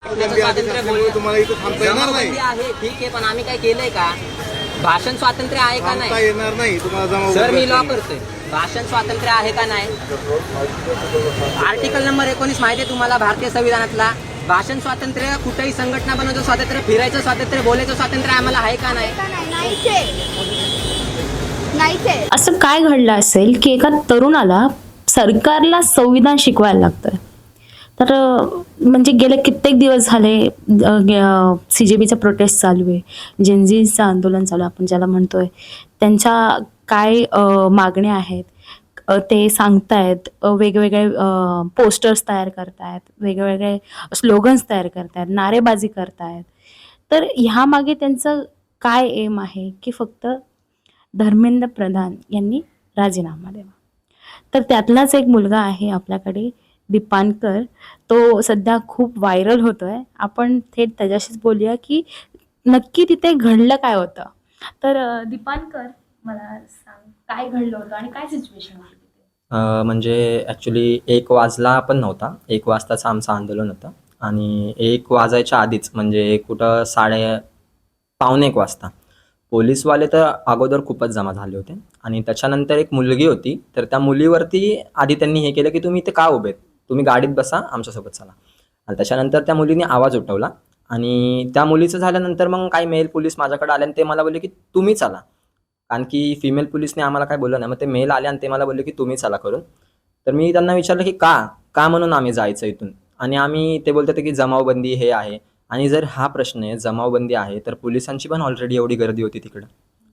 स्वातंत्र्य बोलणं तुम्हाला इथे थांबता येणार नाही आहे, ठीक आहे, पण आम्ही काय केलंय का? भाषण स्वातंत्र्य आहे का नाही? येणार नाही तुम्हाला सर, मी लॉ करतोय. भाषण स्वातंत्र्य आहे का नाही? आर्टिकल नंबर 19 माहिती आहे तुम्हाला भारतीय संविधानातला? भाषण स्वातंत्र्य, कुठेही संघटना बनवायचं स्वातंत्र्य, फिरायचं स्वातंत्र्य, बोलायचं स्वातंत्र्य आम्हाला आहे का नाही? असं काय घडलं असेल की एका तरुणाला सरकारला संविधान शिकवायला लागतं? तर म्हणजे गेले कित्येक दिवस झाले CJBचा प्रोटेस्ट चालू आहे, जेनझीचं आंदोलन चालू आहे आपण ज्याला म्हणतोय. त्यांच्या काय मागण्या आहेत ते सांगतायत, वेगवेगळे पोस्टर्स तयार करतायत, वेगवेगळे स्लोगन्स तयार करतायत, नारेबाजी करतायत. तर ह्यामागे त्यांचं काय एम आहे की फक्त धर्मेंद्र प्रधान यांनी राजीनामा द्यावा? तर त्यातलाच एक मुलगा आहे आपल्याकडे, दीपांकर. तो सध्या खूप व्हायरल होतोय. आपण थेट त्याच्याशीच बोलूया की नक्की तिथे घडलं काय होतं. तर दीपांकर, मला सांग काय घडलं होतं आणि काय सिच्युएशन होती तिथे? म्हणजे ॲक्च्युली 1 वाजला पण नव्हता, 1 वाजताचं आमचं आंदोलन होतं आणि 1 वाजायच्या आधीच म्हणजे कुठं पावणे 1 वाजता पोलीसवाले तर अगोदर खूपच जमा झाले होते आणि त्याच्यानंतर एक मुलगी होती. तर त्या मुलीवरती आधी त्यांनी हे केलं की तुम्ही इथे का उभे आहेत, तुम्ही गाडीत बसा, आमच्यासोबत चला. आणि त्याच्यानंतर त्या मुलीने आवाज उठवला आणि त्या मुलीचं झाल्यानंतर मग काही मेल पोलीस माझ्याकडे आले आणि ते मला बोलले की तुम्ही चला, कारण की फिमेल पोलीसने आम्हाला काय बोललं नाही. मग ते मेल आले आणि ते मला बोलले की तुम्ही चला करून. तर मी त्यांना विचारलं की का म्हणून आम्ही जायचं इथून. आणि ते बोलत होते की जमावबंदी हे आहे. आणि जर हा प्रश्न आहे, जमावबंदी आहे, तर पोलिसांची पण ऑलरेडी एवढी गर्दी होती तिकडं.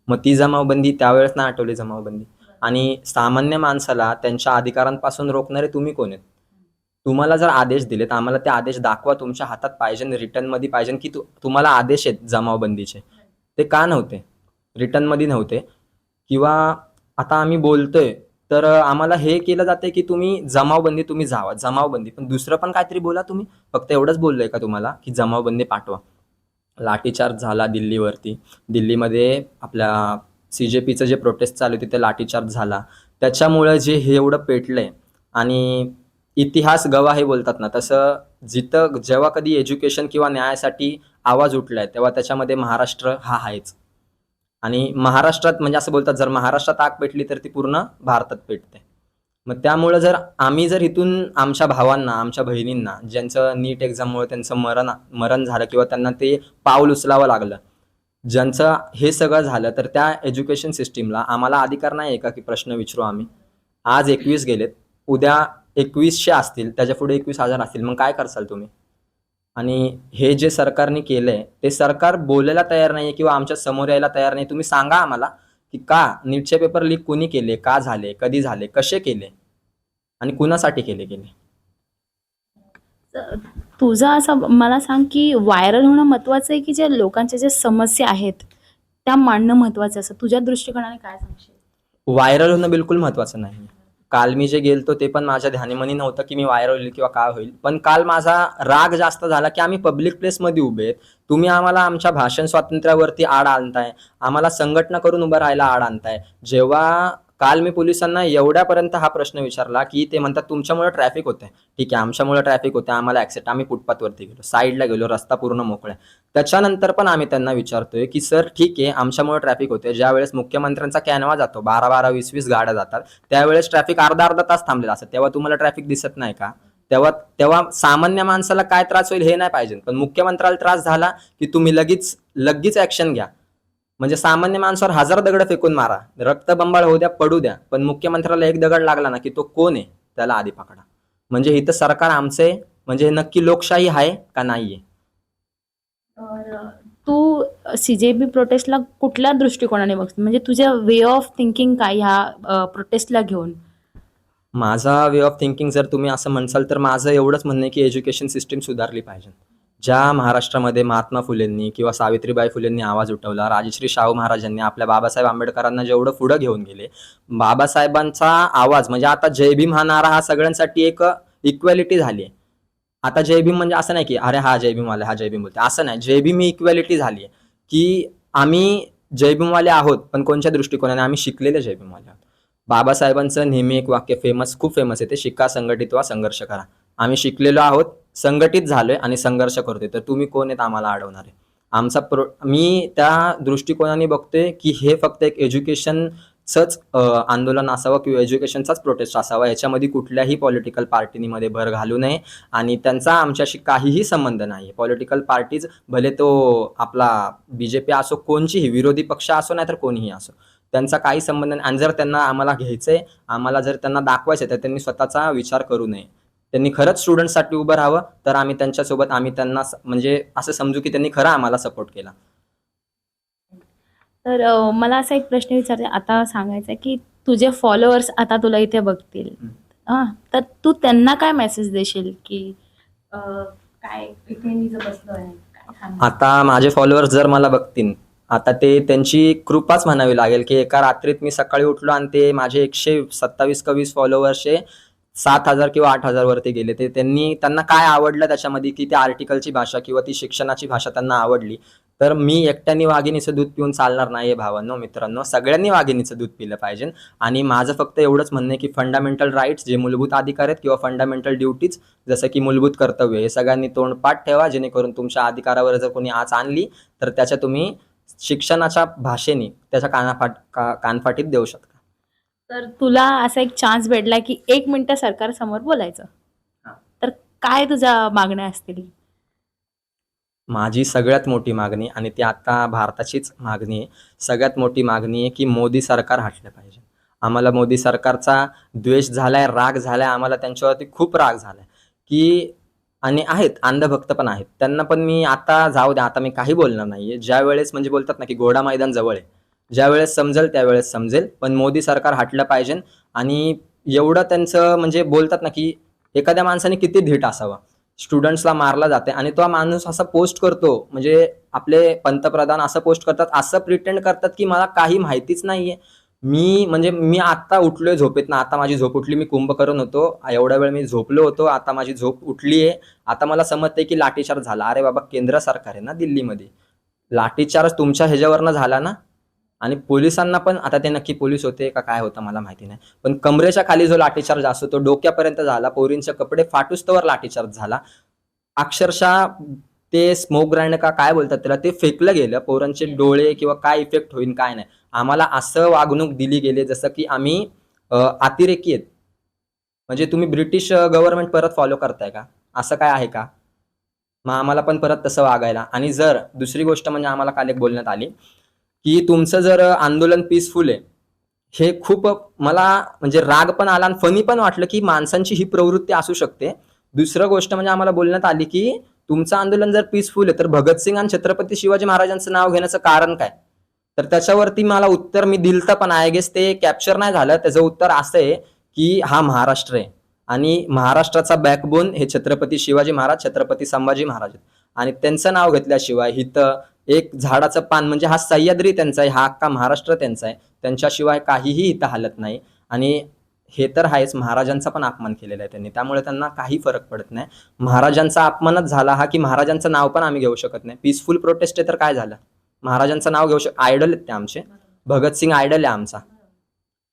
मग ती जमावबंदी त्यावेळेस नाही आठवली जमावबंदी. आणि सामान्य माणसाला त्यांच्या अधिकारांपासून रोखणारे तुम्ही कोण आहेत? तुम्हाला जर आदेश दिले तर आम्हाला ते आदेश दाखवा, तुमच्या हातात पाहिजे, रिटर्नमध्ये पाहिजे की तुम्हाला आदेश आहेत जमावबंदीचे. ते का नव्हते? रिटर्नमध्ये नव्हते. किंवा आता आम्ही बोलतोय तर आम्हाला हे केलं जाते की तुम्ही जमावबंदी, तुम्ही जावा जमावबंदी, पण दुसरं पण काहीतरी बोला. तुम्ही फक्त एवढंच बोललंय का तुम्हाला की जमावबंदी पाठवा? लाठीचार्ज झाला दिल्लीवरती. दिल्लीमध्ये आपल्या CJPचं जे प्रोटेस्ट चालू तिथे लाठीचार्ज झाला. त्याच्यामुळे जे हे एवढं पेटलंय आणि इतिहास गवाही बोलतात ना, तसं जिथं जेव्हा कधी एज्युकेशन किंवा न्यायासाठी आवाज उठलाय तेव्हा त्याच्यामध्ये महाराष्ट्र हा आहेच. आणि महाराष्ट्रात म्हणजे असं बोलतात, जर महाराष्ट्रात आग पेटली तर ती पूर्ण भारतात पेटते. मग त्यामुळं आम्ही जर इथून आमच्या भावांना, आमच्या बहिणींना, ज्यांचं नीट एक्झाममुळे त्यांचं मरण झालं किंवा त्यांना ते पाऊल उचलावं लागलं, ज्यांचं हे सगळं झालं, तर त्या एज्युकेशन सिस्टीमला आम्हाला अधिकार नाही आहे का की प्रश्न विचारू आम्ही? आज 21 गेलेत, उद्या 2100 असतील, त्याच्या पुढे 21,000 असतील, मग काय करसाल तुम्ही? आणि हे जे सरकारने केलंय ते सरकार बोलायला तयार नाहीये किंवा आमच्या समोर यायला तयार नाही. तुम्ही सांगा आम्हाला की का नीटचे पेपर लीक कोणी केले, का झाले, कधी झाले, कसे केले आणि कुणासाठी केले. तुझं असं मला सांग की व्हायरल होणं महत्वाचं आहे की ज्या लोकांच्या ज्या समस्या आहेत त्या मांडणं महत्वाचं असं तुझ्या दृष्टिकोनाने काय सांगशील? व्हायरल होणं बिलकुल महत्वाचं नाही. काल मी जे गेलतो ते पण माझ्या ध्यानीमनी नव्हतं की मी व्हायरल होईल किंवा काय होईल. पण काल माझा राग जास्त झाला की आम्ही पब्लिक प्लेसमध्ये उभे आहेत, तुम्ही आम्हाला आमच्या भाषण स्वातंत्र्यावरती आड आणताय, आम्हाला संघटना करून उभं राहायला आड आणताय. जेव्हा काल मी पोलिसांना एवढ्यापर्यंत हा प्रश्न विचारला की ते म्हणतात तुमच्यामुळे ट्रॅफिक होतंय. ठीक आहे, आमच्यामुळे ट्रॅफिक होते, आम्हाला ॲक्सेप्ट, आम्ही फुटपाथवरती गेलो, साईडला गेलो, रस्ता पूर्ण मोकळा आहे. त्याच्यानंतर पण आम्ही त्यांना विचारतोय की सर ठीक आहे, आमच्यामुळे ट्रॅफिक होते. ज्यावेळेस मुख्यमंत्र्यांचा कॅनवा जातो, 12-12, 20-20 गाड्या जातात, त्यावेळेस ट्रॅफिक अर्धा तास थांबलेला असतं, तेव्हा तुम्हाला ट्रॅफिक दिसत नाही का? तेव्हा सामान्य माणसाला काय त्रास होईल हे नाही पाहिजे, पण मुख्यमंत्र्याला त्रास झाला की तुम्ही लगेच ऍक्शन घ्या. म्हणजे सामान्य माणसावर 1000 दगड फेकून मारा, रक्तबंबाळ होऊ द्या, पडू द्या, पण मुख्यमंत्र्याला एक दगड लागला ना की तो कोण आहे त्याला आधी पकडा. म्हणजे इथं सरकार आमचे, म्हणजे नक्की लोकशाही आहे का नाहीये? तू CJB प्रोटेस्टला कुठल्या दृष्टिकोनाने बघतो? म्हणजे तुझ्या वे ऑफ थिंकिंग काय ह्या प्रोटेस्टला घेऊन? माझा वे ऑफ थिंकिंग जर तुम्ही असं म्हणसाल तर माझं एवढंच म्हणणं आहे की एज्युकेशन सिस्टीम सुधारली पाहिजे. ज्या महाराष्ट्रामध्ये महात्मा फुलेंनी किंवा सावित्रीबाई फुलेंनी आवाज उठवला, राजश्री शाहू महाराजांनी आपल्या बाबासाहेब आंबेडकरांना जेवढं पुढं घेऊन गेले, बाबासाहेबांचा आवाज म्हणजे आता जय भीम हा नारा हा सगळ्यांसाठी एक इक्वॅलिटी झाली आहे. आता जय भीम म्हणजे असं नाही की अरे हा जय भीम वाले, हा जय भीम बोलते, असं नाही. जय भीम ही इक्वॅलिटी झाली आहे की आम्ही जय भीमवाले आहोत, पण कोणत्या दृष्टिकोनाने? आम्ही शिकलेले जय भीमवाले आहोत. बाबासाहेबांचं नेहमी एक वाक्य खूप फेमस आहे, ते शिका, संघटित व्हा, संघर्ष करा. आम्ही शिकलेलो आहोत, संघटित झालोय आणि संघर्ष करतोय, तर तुम्ही कोण आहेत आम्हाला अडवणारे? मी त्या दृष्टिकोनाने बघतोय की हे फक्त एक एज्युकेशनचंच आंदोलन असावं किंवा एज्युकेशनचाच प्रोटेस्ट असावा. याच्यामध्ये कुठल्याही पॉलिटिकल पार्टीमध्ये भर घालू नये आणि त्यांचा आमच्याशी काहीही संबंध नाही. पॉलिटिकल पार्टीज भले तो आपला BJP असो, कोणचीही विरोधी पक्ष असो, नाहीतर कोणीही असो, त्यांचा काही संबंध नाही. आणि जर त्यांना आम्हाला घ्यायचंय, आम्हाला जर त्यांना दाखवायचं, तर त्यांनी स्वतःचा विचार करू नये. त्यांनी खरंच स्टुडंटसाठी उभं राहावं, तर आम्ही त्यांच्यासोबत त्यांना म्हणजे असं समजू की त्यांनी खरं आम्हाला सपोर्ट केला. तर मला असा एक प्रश्न आता सांगायचा आहे की तुझे फॉलोअर्स आता तुला इथे बघतील, तर तू त्यांना काय मेसेज देशील की काय इथे मी जो बसलो आहे काय सांगणार? आता माझे फॉलोअर्स जर मला बघतील, आता ते त्यांची कृपाच म्हणावी लागेल की एका रात्रीत मी सकाळी उठलो आणि ते माझे 127 का 20 फॉलोअर्सचे 7,000 किंवा 8,000 वरती गेले. त्यांना काय आवडलं त्याच्यामध्ये, की त्या आर्टिकलची भाषा किंवा ती शिक्षणाची भाषा त्यांना आवडली. तर मी एकट्याने वाघिणीचं दूध पिऊन चालणार नाहीये भावांनो, मित्रांनो. सगळ्यांनी वाघिणीचं दूध पिलं पाहिजे. आणि माझं फक्त एवढंच म्हणणं आहे की फंडामेंटल राईट्स, जे मूलभूत अधिकार आहेत किंवा फंडामेंटल ड्युटीज, जसं की मूलभूत कर्तव्य, हे सगळ्यांनी तोंडपाठ ठेवा, जेणेकरून तुमच्या अधिकारावर जर कोणी आच आणली तर त्याच्या तुम्ही शिक्षणाच्या भाषेने त्याच्या कानफाटीत देऊ शकता. तर तुला असा एक चान्स भेटला की 1 मिनिट सरकारसमोर बोलायचं, तर काय तुझ्या मागण्या असतील? माझी सगळ्यात मोठी मागणी, आणि ती आता भारताचीच मागणी आहे, सगळ्यात मोठी मागणी आहे की मोदी सरकार हटलं पाहिजे. आम्हाला मोदी सरकारचा द्वेष झालाय, राग झालाय, आम्हाला त्यांच्यावरती खूप राग झालाय की, आणि आहेत अंधभक्त पण आहेत, त्यांना पण मी आता जाऊ द्या, आता मी काही बोलणार नाहीये. ज्या वेळेस म्हणजे बोलतात ना की घोडा मैदान जवळ आहे, ज्या वेळेस समजेल त्यावेळेस समजेल, पण मोदी सरकार हटलं पाहिजे. आणि एवढं त्यांचं म्हणजे बोलतात ना की एखाद्या माणसाने किती धीट असावा, स्टुडंट्सला मारला जाते आणि तो माणूस असा पोस्ट करतो, म्हणजे आपले पंतप्रधान असं पोस्ट करतात, असं प्रिटेंड करतात की मला काही माहितीच नाहीये. मी आता उठलोय झोपेत ना, आता माझी झोप उठली, मी कुंभकर्ण होतो, एवढा वेळ मी झोपलो होतो, आता माझी झोप उठली आहे, आता मला समजतंय की लाठीचार्ज झाला. अरे बाबा, केंद्र सरकार आहे ना दिल्लीमध्ये, लाठीचार्ज तुमच्या ह्याच्यावरनं झाला ना. आणि पोलिसांना पण, आता ते नक्की पोलीस होते का काय होतं मला माहिती नाही, पण कमरेच्या खाली जो लाठीचार्ज असतो तो डोक्यापर्यंत झाला, पोरींचे कपडे फाटूस्तवर लाठीचार्ज झाला. अक्षरशः ते स्मोक ग्राइंड का काय बोलतात त्याला, ते फेकलं गेलं. पोरांचे डोळे किंवा काय इफेक्ट होईल काय नाही, आम्हाला असं वागणूक दिली गेली जसं की आम्ही अतिरेकी आहेत. म्हणजे तुम्ही ब्रिटिश गव्हर्नमेंट परत फॉलो करताय का? असं काय आहे का? मग आम्हाला पण परत तसं वागायला. आणि जर दुसरी गोष्ट म्हणजे आम्हाला काल एक बोलण्यात आली की तुमचं जर आंदोलन पीसफुल आहे, हे खूप मला म्हणजे राग पण आला आणि फनी पण वाटलं की माणसांची ही प्रवृत्ती असू शकते. दुसरं गोष्ट म्हणजे आम्हाला बोलण्यात आली की तुमचं आंदोलन जर पीसफुल आहे तर भगतसिंग आणि छत्रपती शिवाजी महाराजांचं नाव घेण्याचं कारण काय? तर त्याच्यावरती मला उत्तर मी दिलतं, पण आय गेस ते कॅप्चर नाही झालं. त्याचं उत्तर असं आहे की हा महाराष्ट्र आहे आणि महाराष्ट्राचा बॅकबोन हे छत्रपती शिवाजी महाराज, छत्रपती संभाजी महाराज आहेत. आणि त्यांचं नाव घेतल्याशिवाय हिथं एक झाडाचं पान, म्हणजे हा सह्याद्री त्यांचा आहे, हा अख्खा महाराष्ट्र त्यांचा आहे, त्यांच्याशिवाय काहीही इथं हालत नाही. आणि हे तर आहेच, महाराजांचा पण अपमान केलेला आहे त्यांनी, त्यामुळे त्यांना काही फरक पडत नाही. महाराजांचा अपमानच झाला हा की महाराजांचं नाव पण आम्ही घेऊ शकत नाही. पीसफुल प्रोटेस्ट आहे तर काय झालं, महाराजांचं नाव घेऊ आयडल आहेत ते आमचे. भगतसिंग आयडल आहे आमचा.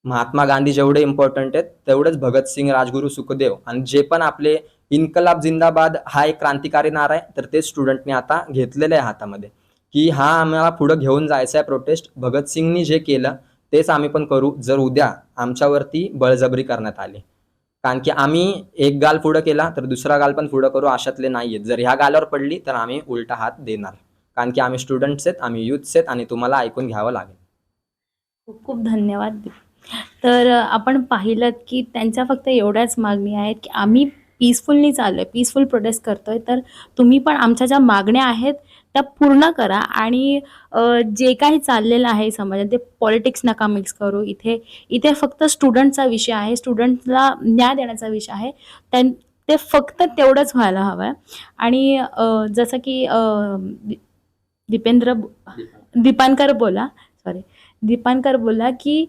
महात्मा गांधी जेवढे इम्पॉर्टंट आहेत तेवढेच भगतसिंग, राजगुरू, सुखदेव, आणि जे पण आपले इन्कलाब जिंदाबाद हा एक क्रांतिकारी नारा आहे, तर ते स्टुडंटने आता घेतलेलं आहे हातामध्ये की हा आम्हाला पुढे घेऊन जायचं आहे प्रोटेस्ट. भगतसिंगनी जे केलं तेच आम्ही पण करू जर उद्या आमच्यावरती बळजबरी करण्यात आली. कारण की आम्ही एक गाल पुढे केला तर दुसरा गाल पण पुढे करू अशातले नाहीयेत. जर ह्या गालावर पडली तर आम्ही उलटा हात देणार, कारण की आम्ही स्टुडंट्स आहेत, आम्ही युथ्स आहेत आणि तुम्हाला ऐकून घ्यावं लागेल. खूप खूप धन्यवाद. तर आपण पाहिलं की त्यांच्या फक्त एवढ्याच मागणी आहेत की आम्ही पीसफुलनी चाललोय, पीसफुल प्रोटेस्ट करतोय, तर तुम्ही पण आमच्या ज्या मागण्या आहेत त्या पूर्ण करा. आणि जे काही चाललेलं आहे समाजात ते पॉलिटिक्स नका मिक्स करू. इथे फक्त स्टुडंटचा विषय आहे, स्टुडंटला न्याय देण्याचा विषय आहे, ते फक्त तेवढंच व्हायला हवं आहे. आणि जसं की दीपांकर बोला की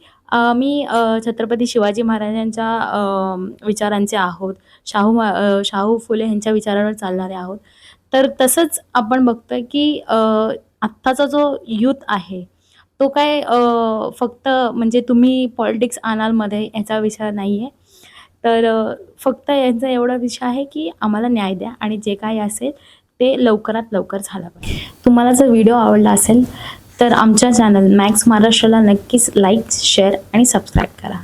मी छत्रपती शिवाजी महाराजांच्या विचारांचे आहोत, शाहू फुले यांच्या विचारांवर चालणारे आहोत. तर तसंच आपण बघतोय की आत्ताचा जो यूथ आहे तो काय फक्त म्हणजे तुम्ही पॉलिटिक्स आणाल मध्ये याचा विचार नाही आहे. तर फक्त यांचा एवढा विषय आहे की आम्हाला न्याय द्या आणि जे काही असेल ते लवकरात लवकर झालं पाहिजे. तुम्हाला जर व्हिडिओ आवडला असेल तर आमच्या चॅनल मॅक्स महाराष्ट्राला नक्कीच लाईक, शेअर आणि सबस्क्राईब करा.